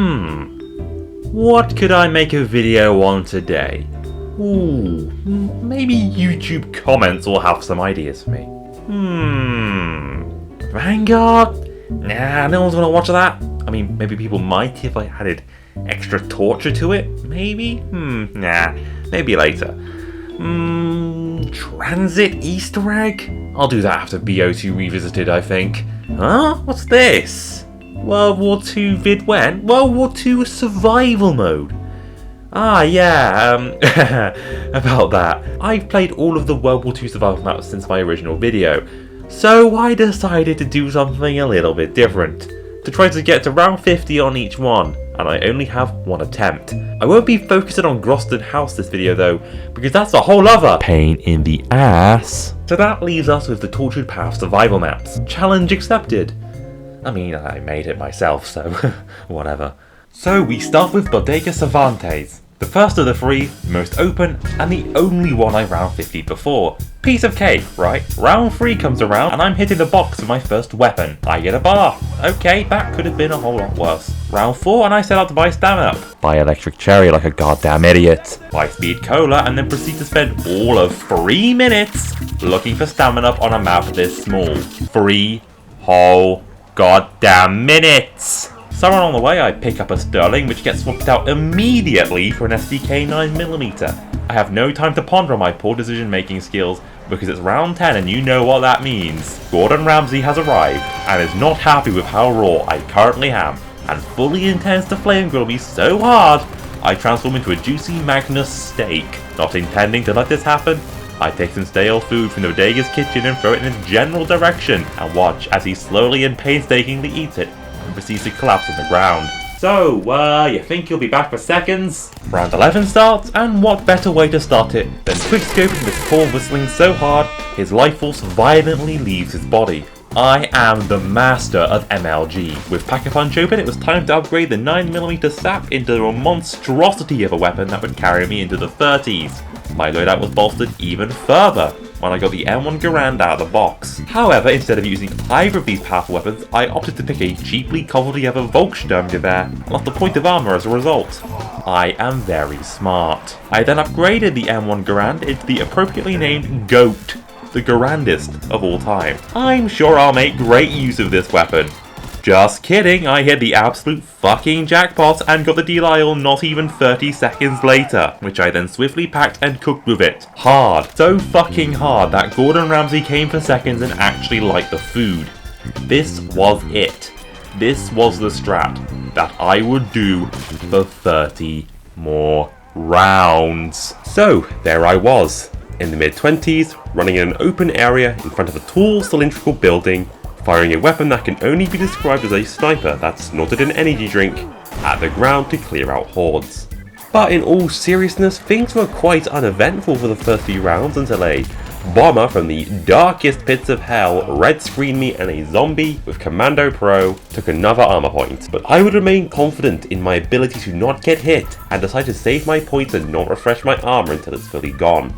What could I make a video on today? Ooh, maybe YouTube comments will have some ideas for me. Vanguard? Nah, no one's gonna watch that. I mean, maybe people might if I added extra torture to it, maybe? Nah, maybe later. Transit Easter egg? I'll do that after BO2 Revisited, I think. Huh? What's this? World War II vid when? World War II survival mode. Ah, yeah, about that. I've played all of the World War II survival maps since my original video, so I decided to do something a little bit different, to try to get to round 50 on each one, and I only have one attempt. I won't be focusing on Groesten Haus this video though, because that's a whole other pain in the ass. So that leaves us with the Tortured Path survival maps. Challenge accepted. I mean, I made it myself, so whatever. So we start with Bodega Cervantes, the first of the three, most open, and the only one I round 50 before. Piece of cake, right? Round 3 comes around and I'm hitting the box for my first weapon. I get a bar. Okay, that could have been a whole lot worse. Round 4 and I set out to buy stamina. Buy electric cherry like a goddamn idiot. Buy speed cola and then proceed to spend all of 3 minutes looking for stamina on a map this small. 3 whole goddamn minutes. Somewhere along the way I pick up a Sterling which gets swapped out immediately for an SDK 9mm. I have no time to ponder on my poor decision making skills because it's round 10 and you know what that means. Gordon Ramsay has arrived and is not happy with how raw I currently am and fully intends to flame grill me so hard I transform into a juicy Magnus steak. Not intending to let this happen, I take some stale food from the Bodega's kitchen and throw it in his general direction and watch as he slowly and painstakingly eats it and proceeds to collapse on the ground. So, you think you'll be back for seconds? Round 11 starts, and what better way to start it than quickscoping this poor whistling so hard his life force violently leaves his body. I am the master of MLG. With Pack-a-Punch open, it was time to upgrade the 9mm sap into a monstrosity of a weapon that would carry me into the 30s. My loadout was bolstered even further when I got the M1 Garand out of the box. However, instead of using either of these powerful weapons, I opted to pick a cheaply cobbled together Volkssturmgewehr and lost a point of armor as a result. I am very smart. I then upgraded the M1 Garand into the appropriately named GOAT, the Garandist of all time. I'm sure I'll make great use of this weapon. Just kidding, I hit the absolute fucking jackpot and got the delisle not even 30 seconds later, which I then swiftly packed and cooked with it. Hard. So fucking hard that Gordon Ramsay came for seconds and actually liked the food. This was it. This was the strat that I would do for 30 more rounds. So, there I was, in the mid-20s, running in an open area in front of a tall cylindrical building, firing a weapon that can only be described as a sniper that snorted an energy drink at the ground to clear out hordes. But in all seriousness, things were quite uneventful for the first few rounds until a bomber from the darkest pits of hell red screened me and a zombie with Commando Pro took another armor point. But I would remain confident in my ability to not get hit and decide to save my points and not refresh my armor until it's fully gone.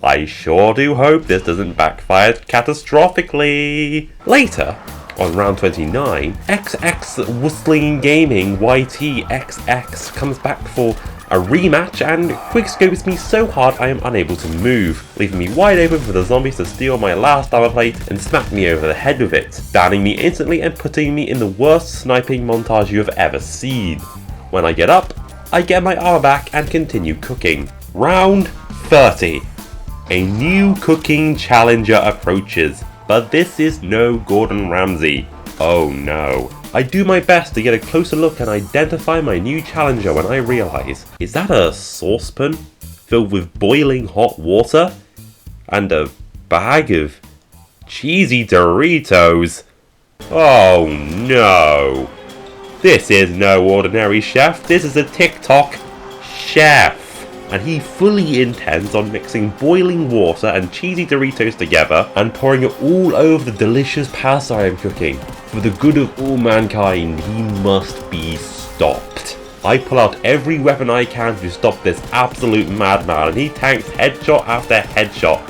I sure do hope this doesn't backfire catastrophically. Later, on round 29, XX Whistling Gaming YTXX comes back for a rematch and quickscopes me so hard I am unable to move, leaving me wide open for the zombies to steal my last armor plate and smack me over the head with it, downing me instantly and putting me in the worst sniping montage you have ever seen. When I get up, I get my armor back and continue cooking. Round 30. A new cooking challenger approaches, but this is no Gordon Ramsay. Oh no. I do my best to get a closer look and identify my new challenger when I realise, is that a saucepan filled with boiling hot water? And a bag of cheesy Doritos? Oh no. This is no ordinary chef, this is a TikTok chef. And he fully intends on mixing boiling water and cheesy Doritos together and pouring it all over the delicious pasta I am cooking. For the good of all mankind, he must be stopped. I pull out every weapon I can to stop this absolute madman, and he tanks headshot after headshot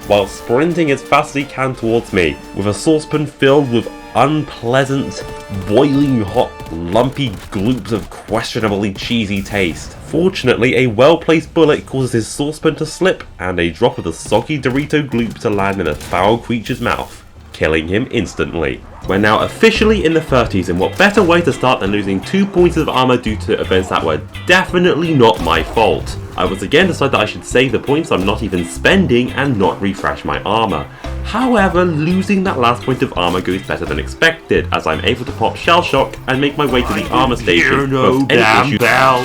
while sprinting as fast as he can towards me with a saucepan filled with unpleasant, boiling hot lumpy gloops of questionably cheesy taste. Fortunately, a well-placed bullet causes his saucepan to slip, and a drop of the soggy Dorito gloop to land in the foul creature's mouth, killing him instantly. We're now officially in the 30s, and what better way to start than losing 2 points of armor due to events that were definitely not my fault. I once again decided that I should save the points I'm not even spending and not refresh my armor. However, losing that last point of armor goes better than expected, as I'm able to pop Shell Shock and make my way to the armor station. No damn bell.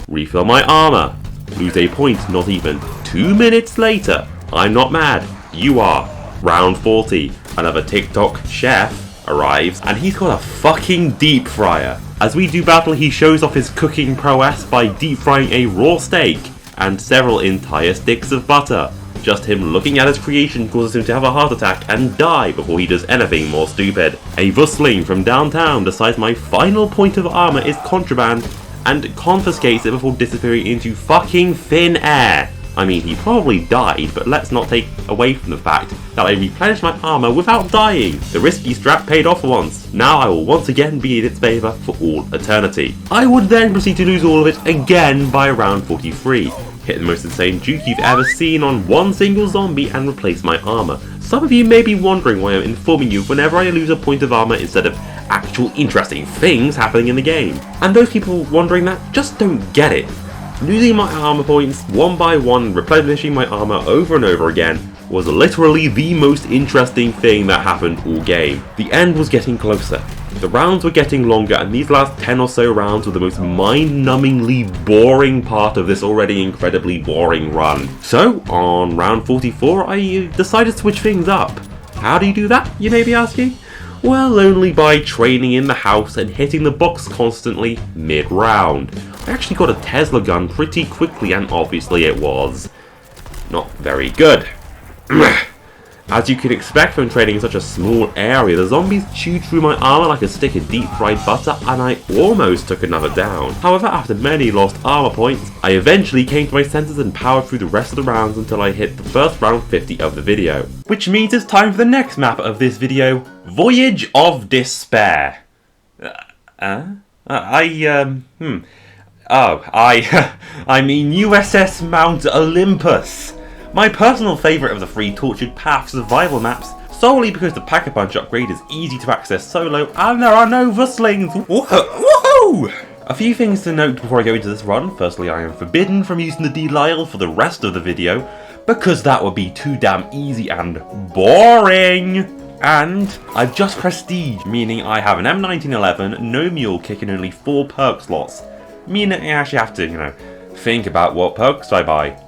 Refill my armor. Lose a point not even 2 minutes later. I'm not mad. You are. Round 40. Another TikTok chef arrives, and he's got a fucking deep fryer. As we do battle, he shows off his cooking prowess by deep frying a raw steak and several entire sticks of butter. Just him looking at his creation causes him to have a heart attack and die before he does anything more stupid. A Vussling from downtown decides my final point of armor is contraband and confiscates it before disappearing into fucking thin air. I mean, he probably died, but let's not take away from the fact that I replenished my armor without dying. The risky strap paid off once. Now I will once again be in its favour for all eternity. I would then proceed to lose all of it again by around 43. Hit the most insane juke you've ever seen on one single zombie and replace my armor. Some of you may be wondering why I'm informing you whenever I lose a point of armor instead of actual interesting things happening in the game. And those people wondering that just don't get it. Losing my armor points one by one, replenishing my armor over and over again, was literally the most interesting thing that happened all game. The end was getting closer. The rounds were getting longer, and these last 10 or so rounds were the most mind-numbingly boring part of this already incredibly boring run. So, on round 44, I decided to switch things up. How do you do that, you may be asking? Well, only by training in the house and hitting the box constantly mid-round. I actually got a Tesla gun pretty quickly, and obviously it was not very good. As you can expect from training in such a small area, the zombies chewed through my armor like a stick of deep fried butter, and I almost took another down. However, after many lost armor points, I eventually came to my senses and powered through the rest of the rounds until I hit the first round 50 of the video. Which means it's time for the next map of this video, Voyage of Despair. I mean U.S.S. Mount Olympus. My personal favourite of the 3 Tortured Path survival maps, solely because the Pack-a-Punch upgrade is easy to access solo and there are no Vuslings. Woohoo! A few things to note before I go into this run. Firstly, I am forbidden from using the Delisle for the rest of the video, because that would be too damn easy and boring. And I've just prestige, meaning I have an M1911, no mule kick and only 4 perk slots. Meaning I actually have to, think about what perks I buy.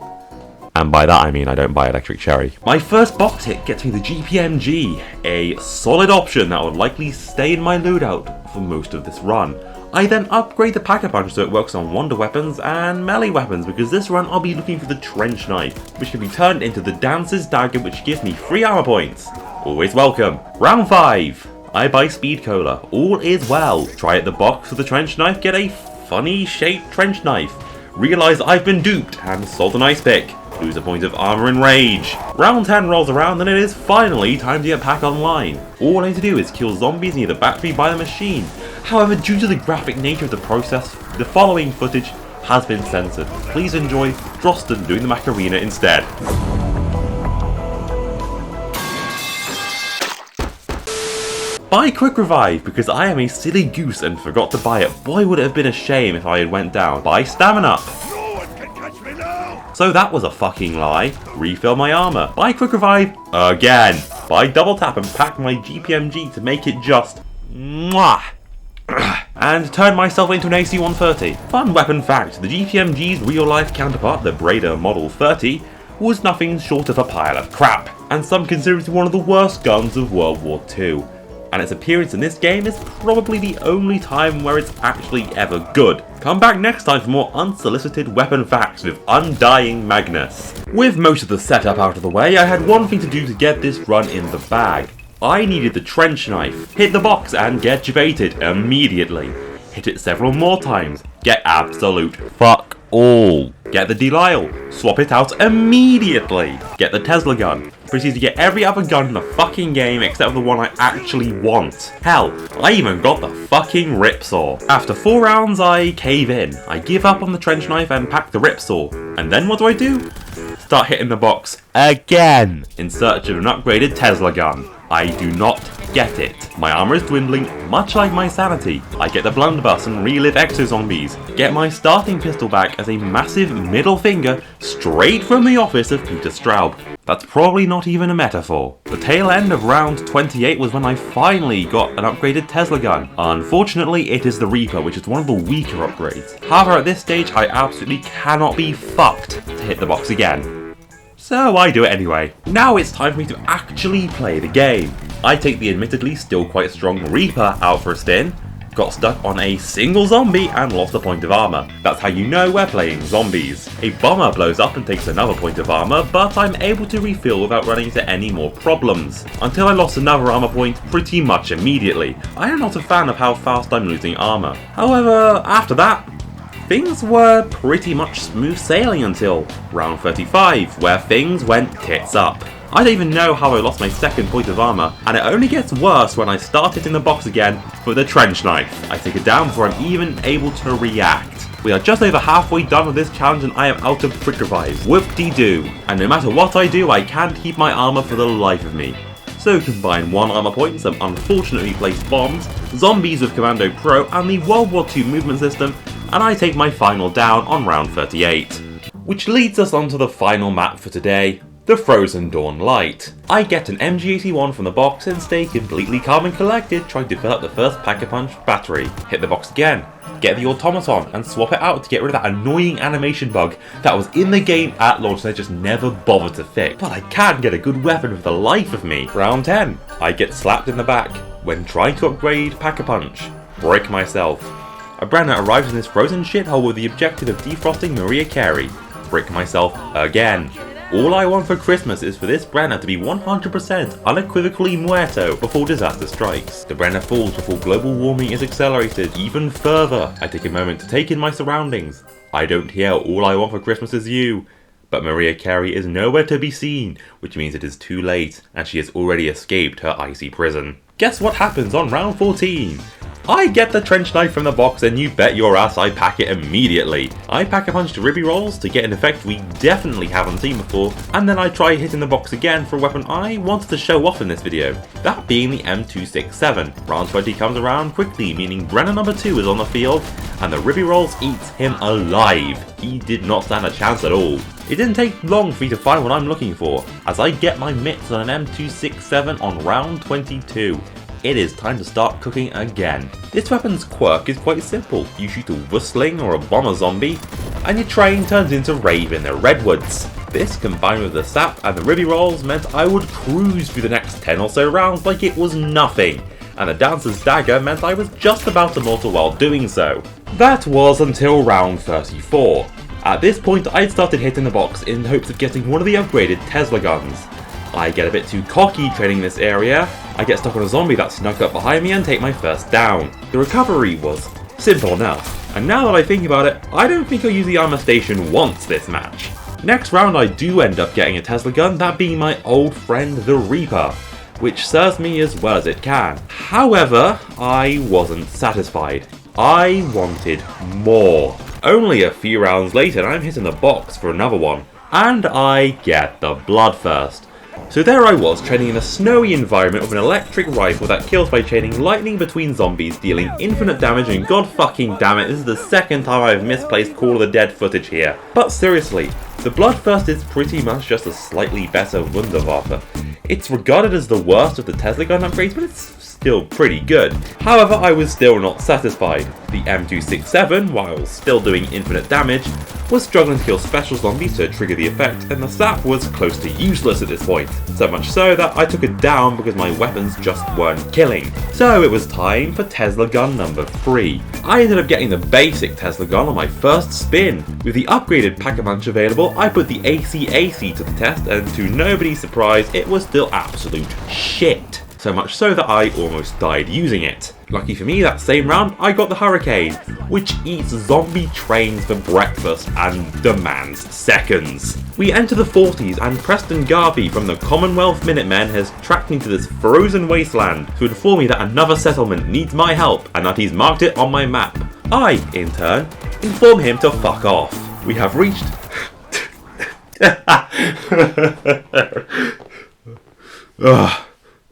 And by that I mean I don't buy Electric Cherry. My first box hit gets me the GPMG, a solid option that would likely stay in my loadout for most of this run. I then upgrade the Pack-a-Punch so it works on wonder weapons and melee weapons, because this run I'll be looking for the Trench Knife, which can be turned into the Dancer's Dagger, which gives me 3 armor points. Always welcome. Round 5. I buy Speed Cola. All is well. Try at the box with the Trench Knife, get a funny shaped trench knife. Realize I've been duped and sold an ice pick. Lose a point of armor and rage. Round 10 rolls around and it is finally time to get back online. All I need to do is kill zombies and either battery by the machine. However, due to the graphic nature of the process, the following footage has been censored. Please enjoy Groesten doing the Macarena instead. Buy Quick Revive, because I am a silly goose and forgot to buy it. Boy, would it have been a shame if I had went down. Buy Stamina Up. No one can catch me now. So that was a fucking lie. Refill my armor. Buy Quick Revive again. Buy Double Tap and pack my GPMG to make it just mwah. And turn myself into an AC-130. Fun weapon fact, the GPMG's real-life counterpart, the Breda Model 30, was nothing short of a pile of crap, and some consider it one of the worst guns of World War II. And its appearance in this game is probably the only time where it's actually ever good. Come back next time for more unsolicited weapon facts with UndyingMagnus. With most of the setup out of the way, I had one thing to do to get this run in the bag. I needed the Trench Knife. Hit the box and get jebaited immediately. Hit it several more times. Get absolute fuck all. Get the Delisle. Swap it out immediately. Get the Tesla gun. proceeds to get every other gun in the fucking game except for the one I actually want. Hell, I even got the fucking ripsaw. After 4 rounds, I cave in. I give up on the trench knife and pack the ripsaw. And then what do? Start hitting the box again in search of an upgraded Tesla gun. I do not get it. My armor is dwindling, much like my sanity. I get the blunderbuss and relive exo zombies. Get my starting pistol back as a massive middle finger straight from the office of Peter Straub. That's probably not even a metaphor. The tail end of round 28 was when I finally got an upgraded Tesla gun. Unfortunately, it is the Reaper, which is one of the weaker upgrades. However, at this stage, I absolutely cannot be fucked to hit the box again. So I do it anyway. Now it's time for me to actually play the game. I take the admittedly still quite strong Reaper out for a spin, got stuck on a single zombie and lost a point of armor. That's how you know we're playing zombies. A bomber blows up and takes another point of armor, but I'm able to refill without running into any more problems. Until I lost another armor point pretty much immediately. I am not a fan of how fast I'm losing armor. However, after that, things were pretty much smooth sailing until round 35, where things went tits up. I don't even know how I lost my second point of armor, and it only gets worse when I start hitting the box again with the trench knife. I take it down before I'm even able to react. We are just over halfway done with this challenge and I am out of quick revive. Whoop-de-doo. And no matter what I do, I can't keep my armor for the life of me. So combine 1 armor point, some unfortunately placed bombs, zombies with Commando Pro, and the World War II movement system, and I take my final down on round 38. Which leads us on to the final map for today, the Frozen Dawn Light. I get an MG81 from the box and stay completely calm and collected trying to fill up the first Pack-a-Punch battery. Hit the box again, get the automaton and swap it out to get rid of that annoying animation bug that was in the game at launch and I just never bothered to fix. But I can't get a good weapon for the life of me. Round 10, I get slapped in the back when trying to upgrade Pack-a-Punch. Break myself. A Brenner arrives in this frozen shithole with the objective of defrosting Maria Carey. Brick myself again. All I want for Christmas is for this Brenner to be 100% unequivocally muerto before disaster strikes. The Brenner falls before global warming is accelerated even further. I take a moment to take in my surroundings. I don't hear All I Want for Christmas Is You. But Maria Carey is nowhere to be seen, which means it is too late and she has already escaped her icy prison. Guess what happens on round 14? I get the trench knife from the box and you bet your ass I pack it immediately. I Pack-a-Punch to Ribby Rolls to get an effect we definitely haven't seen before, and then I try hitting the box again for a weapon I wanted to show off in this video, that being the M267. Round 20 comes around quickly, meaning Brenner number 2 is on the field, and the Ribby Rolls eats him alive. He did not stand a chance at all. It didn't take long for me to find what I'm looking for, as I get my mitts on an M267 on round 22. It is time to start cooking again. This weapon's quirk is quite simple. You shoot a whistling or a bomber zombie, and your train turns into Rave in the Redwoods. This, combined with the sap and the Ribby Rolls, meant I would cruise through the next 10 or so rounds like it was nothing, and the Dancer's Dagger meant I was just about immortal while doing so. That was until round 34. At this point, I'd started hitting the box in hopes of getting one of the upgraded Tesla guns. I get a bit too cocky training this area, I get stuck on a zombie that snuck up behind me and take my first down. The recovery was simple enough, and now that I think about it, I don't think I'll use the armor station once this match. Next round I do end up getting a Tesla gun, that being my old friend the Reaper, which serves me as well as it can. However, I wasn't satisfied. I wanted more. Only a few rounds later I'm hitting the box for another one, and I get the Bloodthirst. So there I was, training in a snowy environment with an electric rifle that kills by chaining lightning between zombies, dealing infinite damage, and god fucking damn it, this is the second time I've misplaced Call of the Dead footage here. But seriously, the Bloodthirst is pretty much just a slightly better Wunderwaffe. It's regarded as the worst of the Tesla gun upgrades, but it's still pretty good. However, I was still not satisfied. The M267, while still doing infinite damage, was struggling to kill special zombies to trigger the effect, and the sap was close to useless at this point. So much so that I took it down because my weapons just weren't killing. So it was time for Tesla gun number 3. I ended up getting the basic Tesla gun on my first spin. With the upgraded Pack-a-Punch available, I put the AC to the test, and to nobody's surprise, it was still absolute shit. so much so that I almost died using it. Lucky for me, that same round I got the Hurricane, which eats zombie trains for breakfast and demands seconds. We enter the 40s and Preston Garvey from the Commonwealth Minutemen has tracked me to this frozen wasteland to inform me that another settlement needs my help and that he's marked it on my map. I, in turn, inform him to fuck off. We have reached...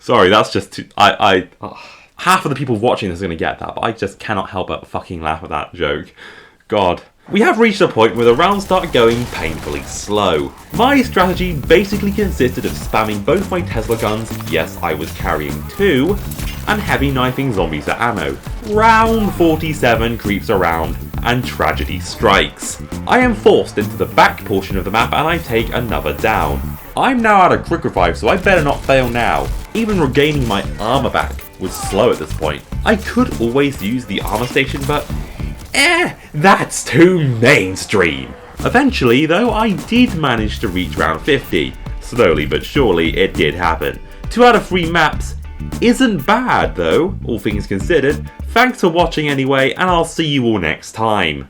Sorry, that's just too... half of the people watching this are going to get that, but I just cannot help but fucking laugh at that joke. God. We have reached a point where the rounds start going painfully slow. My strategy basically consisted of spamming both my Tesla guns, yes I was carrying two, and heavy knifing zombies at ammo. Round 47 creeps around, and tragedy strikes. I am forced into the back portion of the map and I take another down. I'm now out of quick revive, so I better not fail now. Even regaining my armor back was slow at this point. I could always use the armor station, but that's too mainstream. Eventually, though, I did manage to reach round 50. Slowly but surely, it did happen. 2 out of 3 maps isn't bad, though, all things considered. Thanks for watching anyway, and I'll see you all next time.